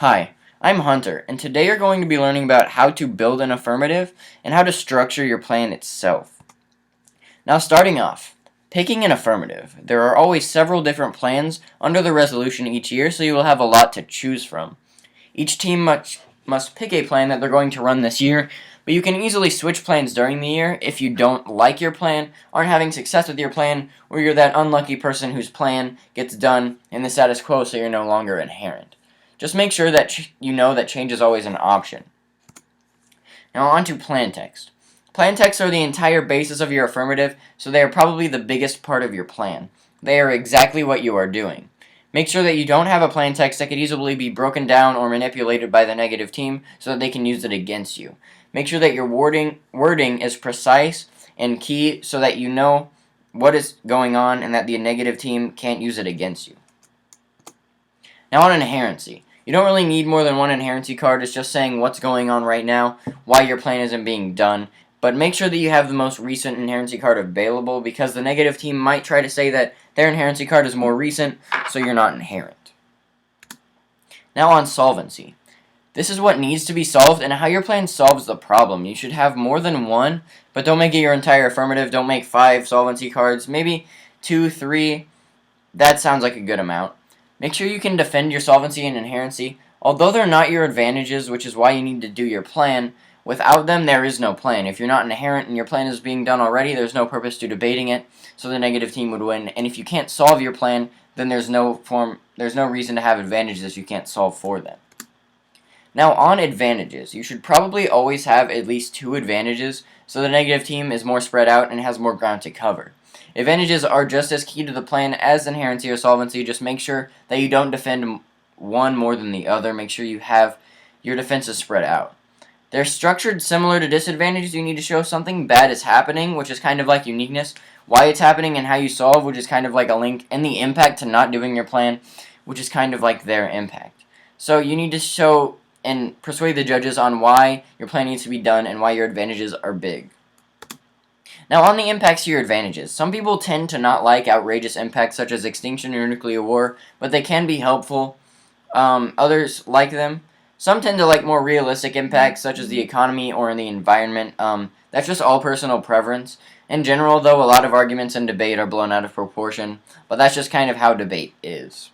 Hi, I'm Hunter, and today you're going to be learning about how to build an affirmative and how to structure your plan itself. Now, starting off, picking an affirmative. There are always several different plans under the resolution each year, so you will have a lot to choose from. Each team must pick a plan that they're going to run this year, but you can easily switch plans during the year if you don't like your plan, aren't having success with your plan, or you're that unlucky person whose plan gets done in the status quo so you're no longer inherent. Just make sure that you know that change is always an option. Now on to plan text. Plan texts are the entire basis of your affirmative, so they are probably the biggest part of your plan. They are exactly what you are doing. Make sure that you don't have a plan text that could easily be broken down or manipulated by the negative team so that they can use it against you. Make sure that your wording is precise and key so that you know what is going on and that the negative team can't use it against you. Now on inherency. You don't really need more than one inherency card. It's just saying what's going on right now, why your plan isn't being done. But make sure that you have the most recent inherency card available because the negative team might try to say that their inherency card is more recent, so you're not inherent. Now on solvency. This is what needs to be solved and how your plan solves the problem. You should have more than one, but don't make it your entire affirmative. Don't make 5 solvency cards. Maybe 2, 3. That sounds like a good amount. Make sure you can defend your solvency and inherency. Although they're not your advantages, which is why you need to do your plan, without them there is no plan. If you're not inherent and your plan is being done already, there's no purpose to debating it, so the negative team would win. And if you can't solve your plan, then there's no reason to have advantages you can't solve for them. Now on advantages, you should probably always have at least 2 advantages, so the negative team is more spread out and has more ground to cover. Advantages are just as key to the plan as inherency or solvency. Just make sure that you don't defend one more than the other. Make sure you have your defenses spread out. They're structured similar to disadvantages. You need to show something bad is happening, which is kind of like uniqueness, why it's happening and how you solve, which is kind of like a link, and the impact to not doing your plan, which is kind of like their impact. So you need to show and persuade the judges on why your plan needs to be done and why your advantages are big. Now on the impacts to your advantages, some people tend to not like outrageous impacts such as extinction or nuclear war, but they can be helpful. Others like them. Some tend to like more realistic impacts such as the economy or in the environment. That's just all personal preference. In general, though, a lot of arguments in debate are blown out of proportion, but that's just kind of how debate is.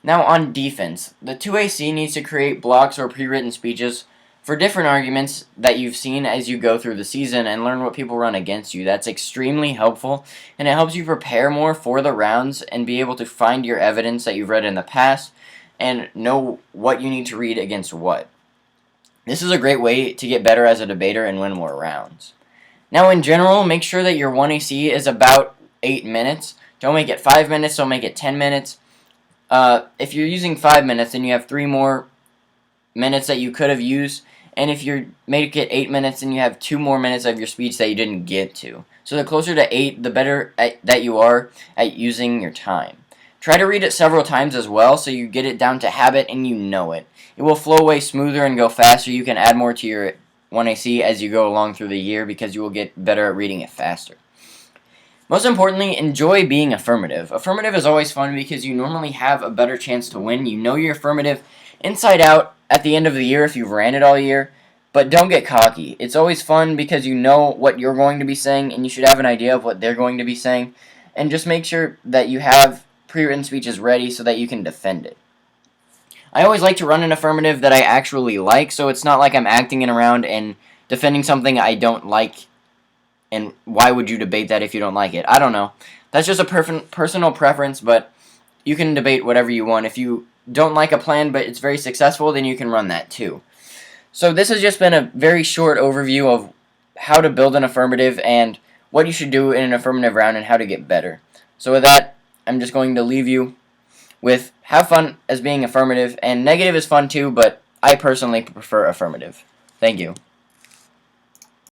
Now on defense, the 2AC needs to create blocks or pre-written speeches for different arguments that you've seen as you go through the season and learn what people run against you. That's extremely helpful, and it helps you prepare more for the rounds and be able to find your evidence that you've read in the past and know what you need to read against what. This is a great way to get better as a debater and win more rounds. Now in general, make sure that your 1AC is about 8 minutes. Don't make it 5 minutes, don't make it 10 minutes. If you're using 5 minutes, then you have 3 more minutes that you could have used, and if you make it 8 minutes, then you have 2 more minutes of your speech that you didn't get to. So the closer to 8, the better that you are at using your time. Try to read it several times as well so you get it down to habit and you know it. It will flow way smoother and go faster. You can add more to your 1AC as you go along through the year because you will get better at reading it faster. Most importantly, enjoy being affirmative. Affirmative is always fun because you normally have a better chance to win. You know your affirmative inside out at the end of the year if you've ran it all year, but don't get cocky. It's always fun because you know what you're going to be saying and you should have an idea of what they're going to be saying, and just make sure that you have pre-written speeches ready so that you can defend it. I always like to run an affirmative that I actually like, so it's not like I'm acting it around and defending something I don't like, and why would you debate that if you don't like it? I don't know. That's just a personal preference, but you can debate whatever you want. If you don't like a plan but it's very successful, then you can run that too. So this has just been a very short overview of how to build an affirmative and what you should do in an affirmative round and how to get better. So with that, I'm just going to leave you with have fun as being affirmative, and negative is fun too, but I personally prefer affirmative. Thank you.